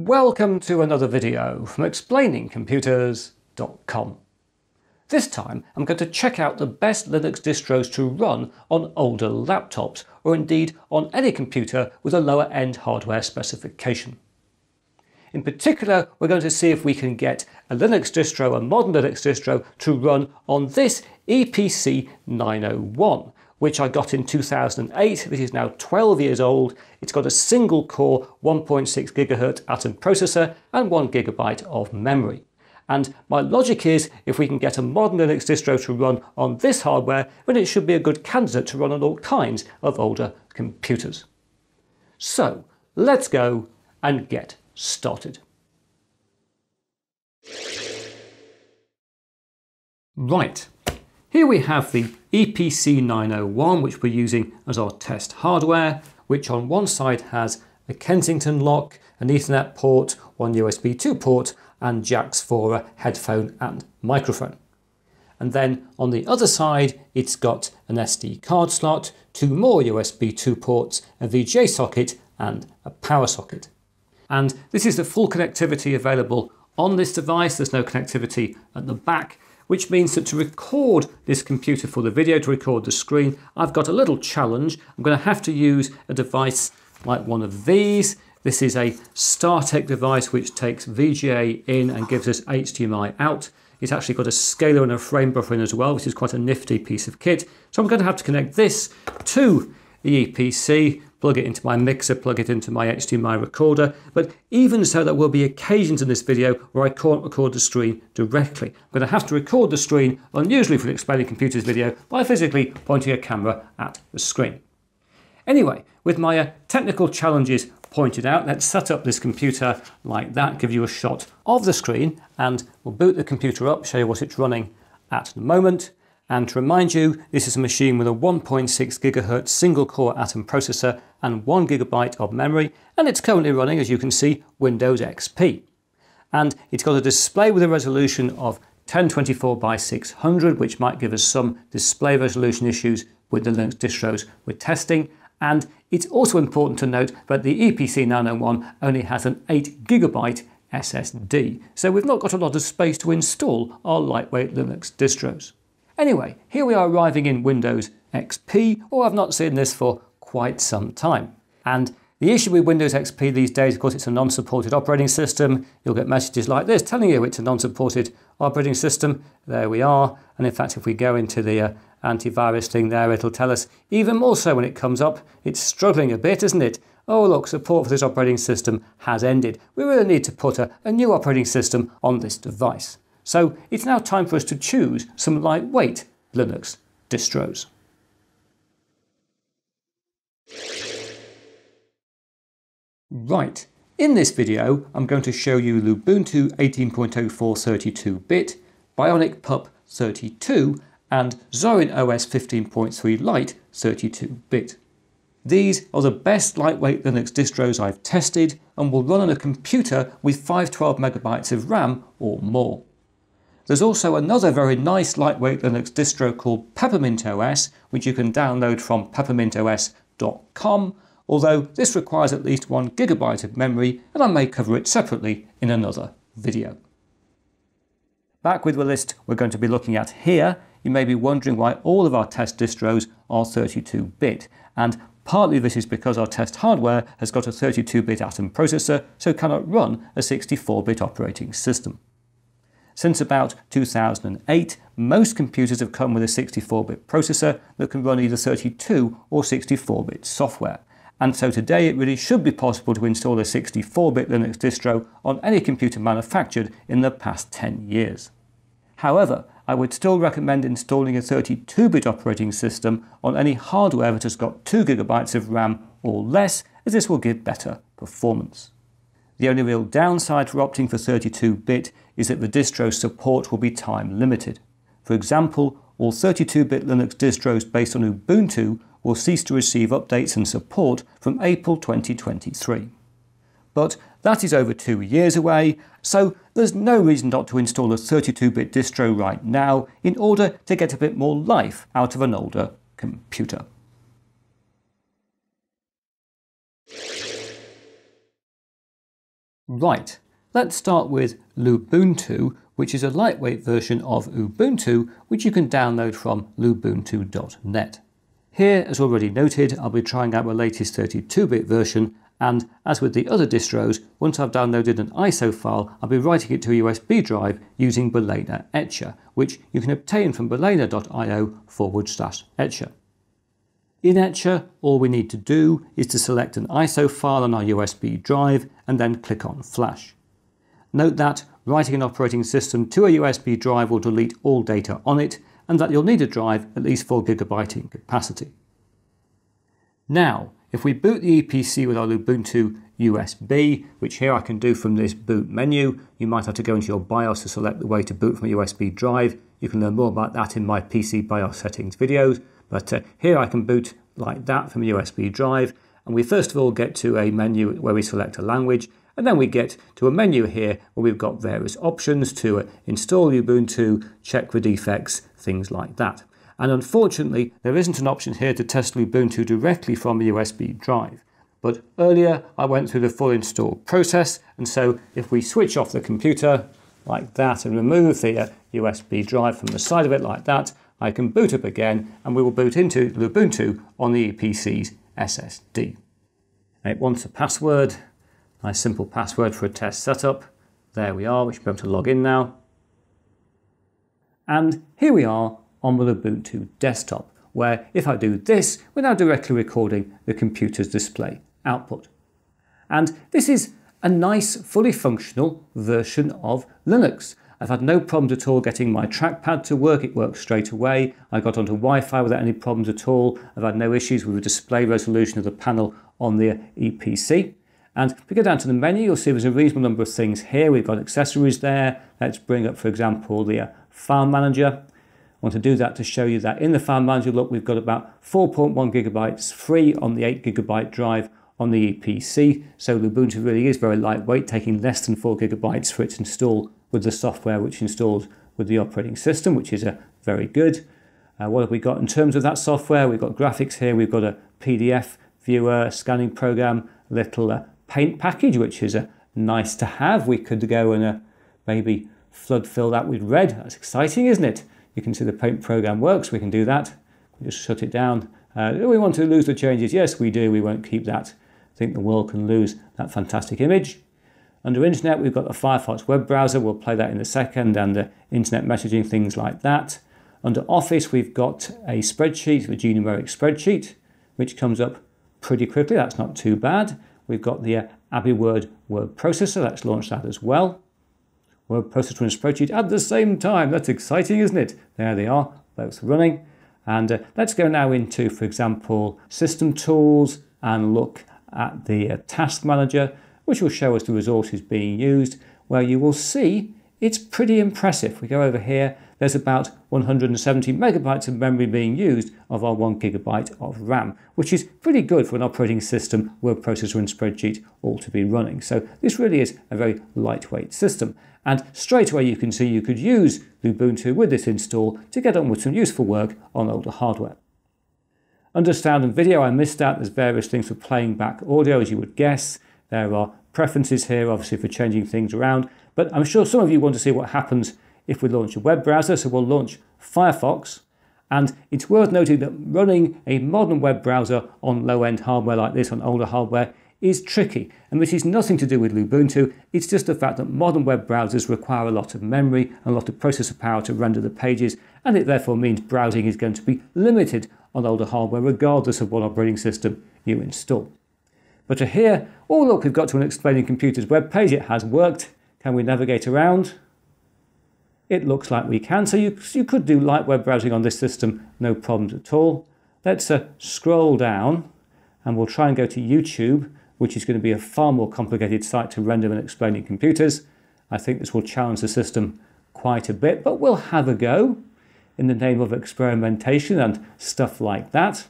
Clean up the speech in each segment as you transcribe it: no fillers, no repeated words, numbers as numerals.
Welcome to another video from explainingcomputers.com. This time I'm going to check out the best Linux distros to run on older laptops, or indeed on any computer with a lower end hardware specification. In particular, we're going to see if we can get a Linux distro, a modern Linux distro, to run on this EPC 901, which I got in 2008. This is now 12 years old. It's got a single core 1.6 GHz Atom processor and 1 GB of memory. And my logic is, if we can get a modern Linux distro to run on this hardware, then it should be a good candidate to run on all kinds of older computers. So let's go and get started. Right, here we have the EPC 901, which we're using as our test hardware, which on one side has a Kensington lock, an Ethernet port, one USB 2 port, and jacks for a headphone and microphone. And then on the other side, it's got an SD card slot, two more USB 2 ports, a VGA socket, and a power socket. And this is the full connectivity available on this device. There's no connectivity at the back, which means that to record this computer for the video, to record the screen, I've got a little challenge. I'm going to have to use a device like one of these. This is a StarTech device which takes VGA in and gives us HDMI out. It's actually got a scaler and a frame buffer in as well, which is quite a nifty piece of kit. So I'm going to have to connect this to the EPC, plug it into my mixer, plug it into my HDMI recorder. But even so, there will be occasions in this video where I can't record the screen directly. I'm going to have to record the screen, unusually for an Explaining Computers video, by physically pointing a camera at the screen. Anyway, with my technical challenges pointed out, let's set up this computer like that, give you a shot of the screen, and we'll boot the computer up, show you what it's running at the moment. And to remind you, this is a machine with a 1.6 GHz single core Atom processor and 1 GB of memory, and it's currently running, as you can see, Windows XP. And it's got a display with a resolution of 1024 by 600, which might give us some display resolution issues with the Linux distros we're testing. And it's also important to note that the EPC 901 only has an 8 GB SSD, so we've not got a lot of space to install our lightweight Linux distros. Anyway, here we are arriving in Windows XP, or I've not seen this for quite some time. And the issue with Windows XP these days, of course, it's a non-supported operating system. You'll get messages like this telling you it's a non-supported operating system. There we are. And in fact, if we go into the antivirus thing there, it'll tell us even more so when it comes up. It's struggling a bit, isn't it? Oh, look, support for this operating system has ended. We really need to put a new operating system on this device. So it's now time for us to choose some lightweight Linux distros. Right, in this video I'm going to show you Lubuntu 18.04 32-bit, BionicPup 32 and Zorin OS 15.3 Lite 32-bit. These are the best lightweight Linux distros I've tested and will run on a computer with 512 MB of RAM or more. There's also another very nice lightweight Linux distro called Peppermint OS, which you can download from peppermintos.com, although this requires at least 1 GB of memory, and I may cover it separately in another video. Back with the list we're going to be looking at here, you may be wondering why all of our test distros are 32-bit, and partly this is because our test hardware has got a 32-bit Atom processor, so cannot run a 64-bit operating system. Since about 2008, most computers have come with a 64-bit processor that can run either 32 or 64-bit software. And so today it really should be possible to install a 64-bit Linux distro on any computer manufactured in the past 10 years. However, I would still recommend installing a 32-bit operating system on any hardware that has got 2 GB of RAM or less, as this will give better performance. The only real downside for opting for 32-bit is that the distro's support will be time limited. For example, all 32-bit Linux distros based on Ubuntu will cease to receive updates and support from April 2023. But that is over 2 years away, so there's no reason not to install a 32-bit distro right now in order to get a bit more life out of an older computer. Right, let's start with Lubuntu, which is a lightweight version of Ubuntu, which you can download from lubuntu.net. Here, as already noted, I'll be trying out my latest 32-bit version, and as with the other distros, once I've downloaded an ISO file, I'll be writing it to a USB drive using Balena Etcher, which you can obtain from balena.io/Etcher. In Etcher, all we need to do is to select an ISO file on our USB drive and then click on Flash. Note that writing an operating system to a USB drive will delete all data on it, and that you'll need a drive at least 4 GB in capacity. Now, if we boot the EPC with our Lubuntu USB, which here I can do from this boot menu, you might have to go into your BIOS to select the way to boot from a USB drive. You can learn more about that in my PC BIOS settings videos, but here I can boot like that from a USB drive, and we first of all get to a menu where we select a language, and then we get to a menu here where we've got various options to install Ubuntu, check for defects, things like that. And unfortunately, there isn't an option here to test Lubuntu directly from a USB drive. But earlier, I went through the full install process, and so if we switch off the computer like that and remove the USB drive from the side of it like that, I can boot up again, and we will boot into Lubuntu on the EPC's SSD. It wants a password. Nice simple password for a test setup. There we are, we should be able to log in now. And here we are on the Ubuntu desktop, where if I do this, we're now directly recording the computer's display output. And this is a nice, fully functional version of Linux. I've had no problems at all getting my trackpad to work. It works straight away. I got onto Wi-Fi without any problems at all. I've had no issues with the display resolution of the panel on the EPC. And if we go down to the menu, you'll see there's a reasonable number of things here. We've got accessories there. Let's bring up, for example, the file manager. I want to do that to show you that in the file manager, look, we've got about 4.1 GB free on the 8 GB drive on the EPC. So Lubuntu really is very lightweight, taking less than 4 GB for it to install with the software which installs with the operating system, which is very good. What have we got in terms of that software? We've got graphics here. We've got a PDF viewer, scanning program, little paint package, which is nice to have. We could go and maybe flood fill that with red. That's exciting, isn't it? You can see the paint program works. We can do that. We just shut it down. Do we want to lose the changes? Yes, we do. We won't keep that. I think the world can lose that fantastic image. Under Internet, we've got the Firefox web browser. We'll play that in a second, and Internet messaging, things like that. Under Office, we've got a spreadsheet, a genumeric spreadsheet, which comes up pretty quickly. That's not too bad. We've got the AbiWord word processor. Let's launch that as well. Word processor and spreadsheet at the same time. That's exciting, isn't it? There they are, both running. And let's go now into, for example, System Tools and look at the Task Manager, which will show us the resources being used, where you will see it's pretty impressive. We go over here, there's about 170 megabytes of memory being used of our 1 GB of RAM, which is pretty good for an operating system, word processor and spreadsheet all to be running. So this really is a very lightweight system. And straight away you can see you could use Lubuntu with this install to get on with some useful work on older hardware. Under sound and video, I missed out. There's various things for playing back audio, as you would guess. There are preferences here, obviously, for changing things around. But I'm sure some of you want to see what happens if we launch a web browser. So we'll launch Firefox. And it's worth noting that running a modern web browser on low-end hardware like this, on older hardware, is tricky. And this is nothing to do with Lubuntu. It's just the fact that modern web browsers require a lot of memory and a lot of processor power to render the pages. And it therefore means browsing is going to be limited on older hardware, regardless of what operating system you install. But here, oh look, we've got to an Explaining Computers web page. It has worked. Can we navigate around? It looks like we can. So you could do light web browsing on this system, no problems at all. Let's scroll down and we'll try and go to YouTube, which is going to be a far more complicated site to render than Explaining Computers. I think this will challenge the system quite a bit, but we'll have a go in the name of experimentation and stuff like that.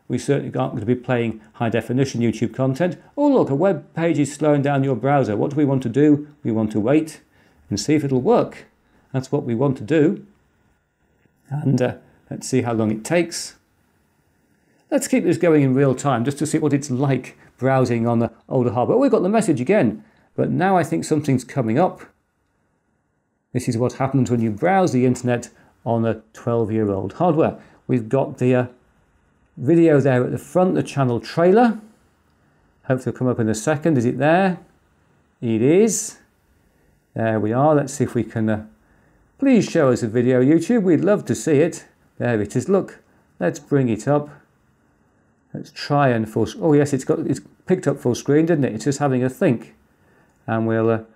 We certainly aren't going to be playing high-definition YouTube content. Oh look, a web page is slowing down your browser. What do we want to do? We want to wait and see if it'll work. That's what we want to do. And let's see how long it takes. Let's keep this going in real time just to see what it's like browsing on the older hardware. Oh, we've got the message again. But now I think something's coming up. This is what happens when you browse the internet on a 12-year-old hardware. We've got the video there at the front, the channel trailer. Hopefully it'll come up in a second. Is it there? It is. There we are. Let's see if we can... please show us a video, YouTube. We'd love to see it. There it is. Look, let's bring it up. Let's try and full... oh yes, it's picked up full screen, didn't it? It's just having a think. And we'll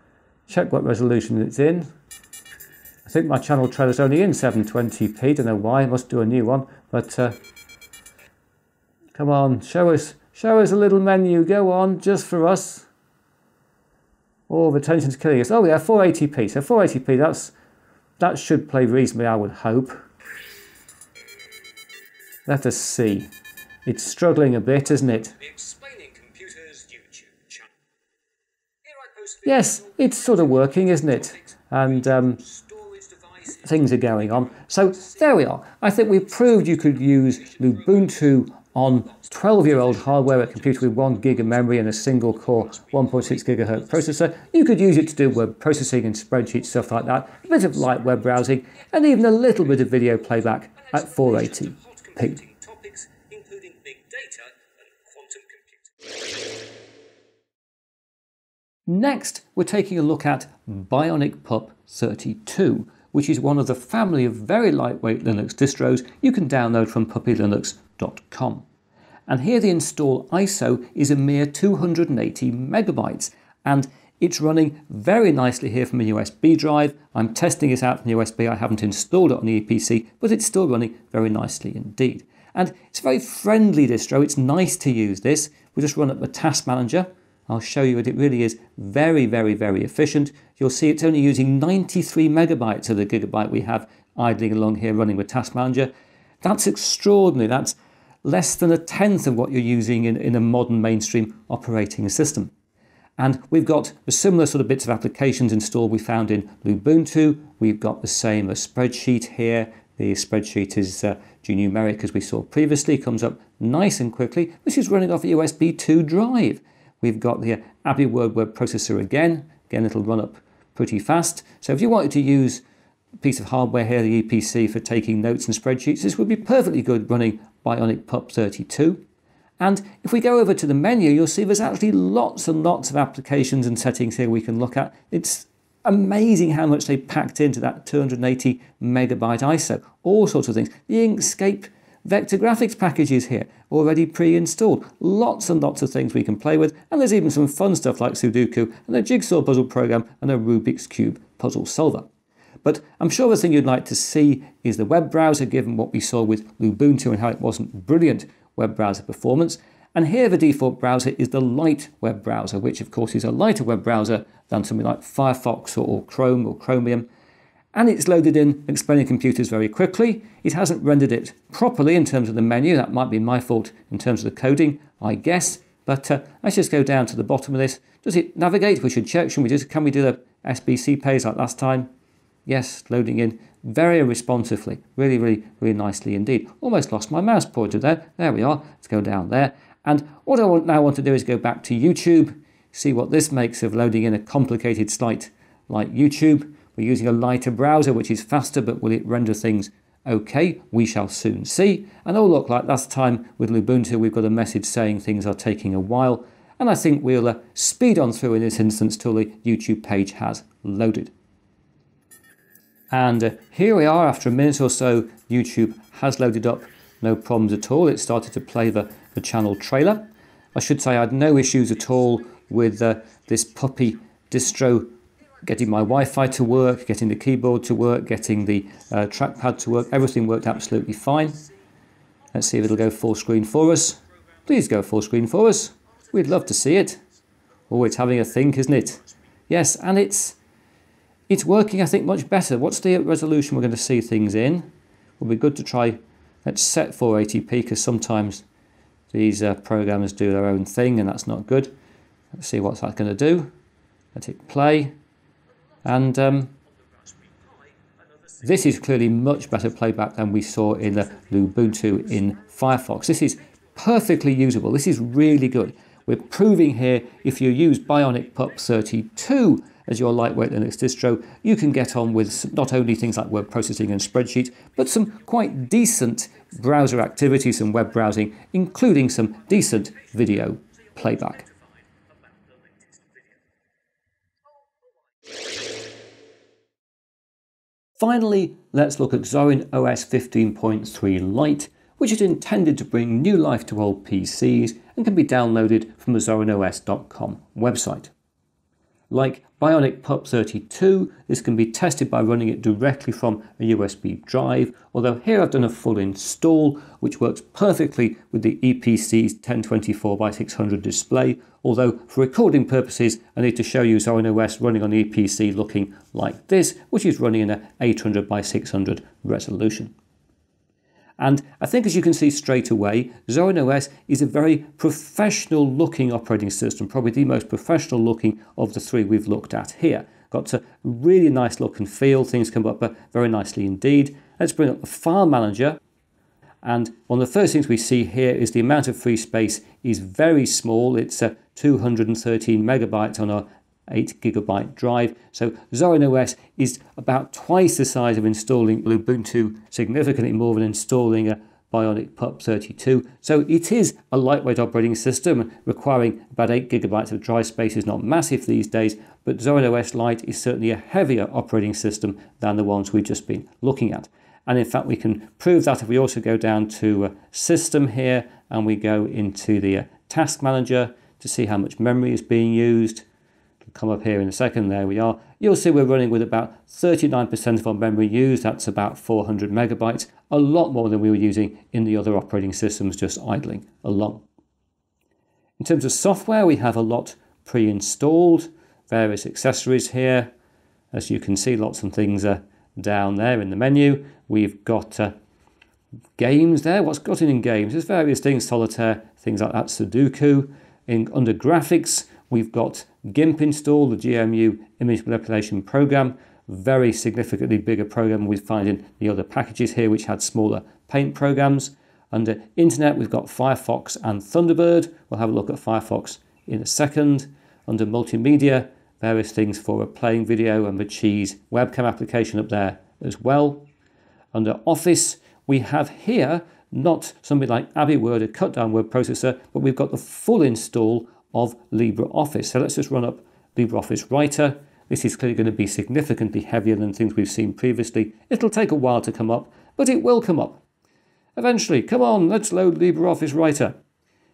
check what resolution it's in. I think my channel trailer's only in 720p. Don't know why. I must do a new one. But come on, show us a little menu. Go on, just for us. Oh, the tension's killing us. Oh yeah, 480p. So 480p. That should play reasonably, I would hope. Let us see. It's struggling a bit, isn't it? Yes, it's sort of working, isn't it? And things are going on. So there we are. I think we've proved you could use Lubuntu on 12-year-old hardware, a computer with 1 gig of memory and a single core 1.6 gigahertz processor. You could use it to do web processing and spreadsheet stuff like that, a bit of light web browsing, and even a little bit of video playback at 480p. Next, we're taking a look at BionicPup 32, which is one of the family of very lightweight Linux distros you can download from puppylinux.com. And here the install ISO is a mere 280 megabytes, and it's running very nicely here from a USB drive. I'm testing it out from USB. I haven't installed it on the EPC, but it's still running very nicely indeed. And it's a very friendly distro. It's nice to use this. We'll just run up the task manager. I'll show you that it really is very, very, very efficient. You'll see it's only using 93 megabytes of the gigabyte we have idling along here running with Task Manager. That's extraordinary. That's less than a tenth of what you're using in a modern mainstream operating system. And we've got the similar sort of bits of applications installed we found in Lubuntu. We've got the same spreadsheet here. The spreadsheet is genumeric as we saw previously, comes up nice and quickly. This is running off a USB 2 drive. We've got the Abbey Word web processor again. Again, it'll run up pretty fast. So if you wanted to use a piece of hardware here, the EPC, for taking notes and spreadsheets, this would be perfectly good running BionicPup 32. And if we go over to the menu, you'll see there's actually lots and lots of applications and settings here we can look at. It's amazing how much they packed into that 280 megabyte ISO. All sorts of things. The Inkscape vector graphics packages here, already pre-installed. Lots and lots of things we can play with, and there's even some fun stuff like Sudoku and a jigsaw puzzle program and a Rubik's Cube puzzle solver. But I'm sure the thing you'd like to see is the web browser, given what we saw with Lubuntu and how it wasn't brilliant web browser performance. And here the default browser is the Lite web browser, which of course is a lighter web browser than something like Firefox or Chrome or Chromium. And it's loaded in explaining computers very quickly. It hasn't rendered it properly in terms of the menu. That might be my fault in terms of the coding, I guess. But let's just go down to the bottom of this. Does it navigate? We should check. Can we do the SBC page like last time? Yes, loading in very responsively. Really, really, really nicely indeed. Almost lost my mouse pointer there. There we are. Let's go down there. And what I now want to do is go back to YouTube, see what this makes of loading in a complicated site like YouTube. We're using a lighter browser, which is faster, but will it render things okay? We shall soon see. And oh look, like last time with Lubuntu, we've got a message saying things are taking a while. And I think we'll speed on through in this instance till the YouTube page has loaded. And here we are. After a minute or so, YouTube has loaded up. No problems at all. It started to play the channel trailer. I should say I had no issues at all with this puppy distro, getting my Wi-Fi to work, getting the keyboard to work, getting the trackpad to work. Everything worked absolutely fine. Let's see if it'll go full screen for us. Please go full screen for us. We'd love to see it. Oh, it's having a think, isn't it? Yes, and it's working, I think, much better. What's the resolution we're going to see things in? Will be good to try. Let's set 480p, because sometimes these programmers do their own thing and that's not good. Let's see what's that going to do. Let it play. And this is clearly much better playback than we saw in the Lubuntu in Firefox. This is perfectly usable. This is really good. we're proving here if you use BionicPup 32 as your lightweight Linux distro, you can get on with not only things like word processing and spreadsheet, but some quite decent browser activities and web browsing, including some decent video playback. Finally, let's look at Zorin OS 15.3 Lite, which is intended to bring new life to old PCs and can be downloaded from the ZorinOS.com website. Like BionicPup 32, this can be tested by running it directly from a USB drive, although here I've done a full install, which works perfectly with the EPC's 1024x600 display, although for recording purposes I need to show you Zorin OS running on EPC looking like this, which is running in an 800x600 resolution. And I think, as you can see straight away, Zorin OS is a very professional looking operating system, probably the most professional looking of the three we've looked at here. Got a really nice look and feel, things come up very nicely indeed. Let's bring up the file manager. And one of the first things we see here is the amount of free space is very small. It's 213 megabytes on our 8GB drive. So Zorin OS is about twice the size of installing Lubuntu, significantly more than installing a BionicPup 32. So it is a lightweight operating system, requiring about 8GB of drive space is not massive these days, but Zorin OS Lite is certainly a heavier operating system than the ones we've just been looking at. And in fact, we can prove that if we also go down to System here and we go into the Task Manager to see how much memory is being used. Come up here in a second, there we are. You'll see we're running with about 39% of our memory used, that's about 400 megabytes, a lot more than we were using in the other operating systems just idling along. In terms of software, we have a lot pre-installed, various accessories here. As you can see, lots of things are down there in the menu. We've got games there. What's got in games? There's various things, solitaire, things like that, Sudoku. Under graphics, we've got GIMP installed, the GMU image manipulation program, very significantly bigger program we find in the other packages here, which had smaller paint programs. Under Internet, we've got Firefox and Thunderbird. We'll have a look at Firefox in a second. Under Multimedia, various things for playing video and the Cheese webcam application up there as well. Under Office, we have here not something like AbiWord, a cut-down word processor, but we've got the full install of LibreOffice. So let's just run up LibreOffice Writer. This is clearly going to be significantly heavier than things we've seen previously. It'll take a while to come up, but it will come up. Eventually, come on, let's load LibreOffice Writer.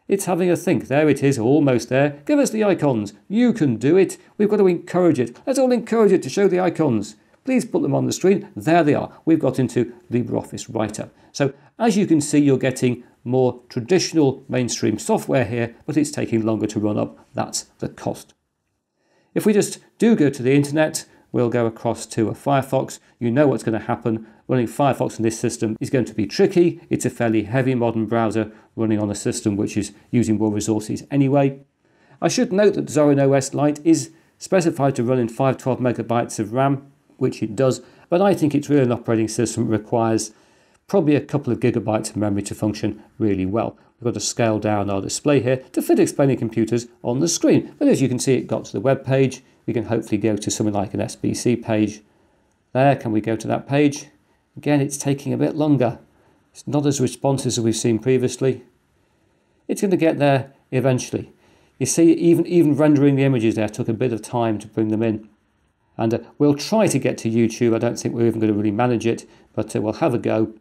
It's having a think. There it is, almost there. Give us the icons. You can do it. We've got to encourage it. Let's all encourage it to show the icons. Please put them on the screen. There they are. We've got into LibreOffice Writer. So as you can see, you're getting more traditional mainstream software here, but it's taking longer to run up. That's the cost. If we just do go to the internet, we'll go across to a Firefox. You know what's going to happen. Running Firefox in this system is going to be tricky. It's a fairly heavy modern browser running on a system which is using more resources anyway. I should note that Zorin OS Lite is specified to run in 512 megabytes of RAM, which it does, but I think it's really an operating system that requires probably a couple of gigabytes of memory to function really well. We've got to scale down our display here to fit explaining computers on the screen. But as you can see, it got to the web page. We can hopefully go to something like an SBC page. There, can we go to that page? Again, it's taking a bit longer. It's not as responsive as we've seen previously. It's going to get there eventually. You see, even rendering the images there took a bit of time to bring them in. And we'll try to get to YouTube. I don't think we're even going to really manage it, but we'll have a go.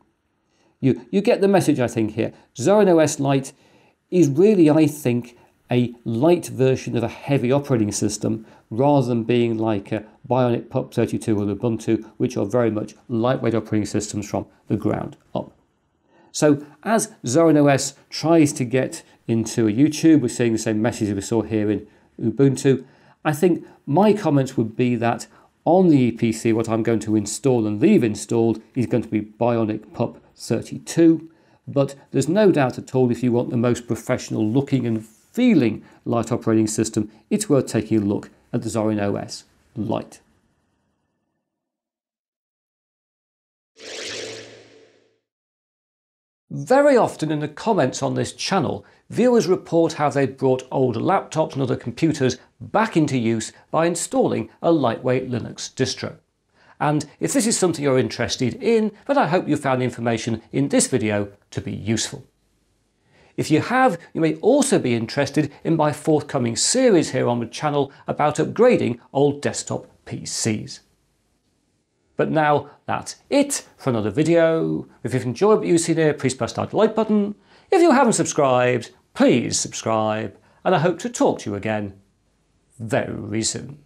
You get the message, I think, here. Zorin OS Lite is really, I think, a light version of a heavy operating system rather than being like a BionicPup 32 or Ubuntu, which are very much lightweight operating systems from the ground up. So as Zorin OS tries to get into YouTube, we're seeing the same message we saw here in Ubuntu. I think my comments would be that on the EPC, what I'm going to install and leave installed is going to be BionicPup 32. But there's no doubt at all, if you want the most professional looking and feeling light operating system, it's worth taking a look at the Zorin OS Lite. Very often in the comments on this channel, viewers report how they brought old laptops and other computers back into use by installing a lightweight Linux distro. And if this is something you're interested in, then I hope you found the information in this video to be useful. If you have, you may also be interested in my forthcoming series here on the channel about upgrading old desktop PCs. But now that's it for another video. If you've enjoyed what you've seen here, please press that like button. If you haven't subscribed, please subscribe, and I hope to talk to you again very soon.